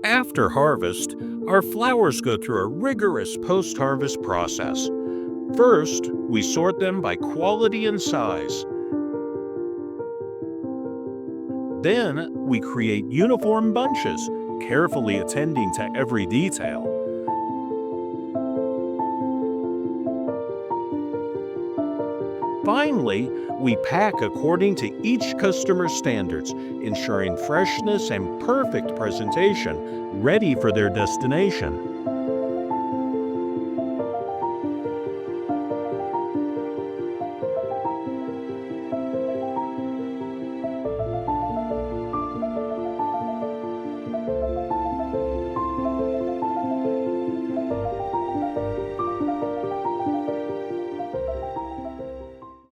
After harvest, our flowers go through a rigorous post-harvest process. First, we sort them by quality and size. Then, we create uniform bunches, carefully attending to every detail. Finally, we pack according to each customer's standards, ensuring freshness and perfect presentation, ready for their destination.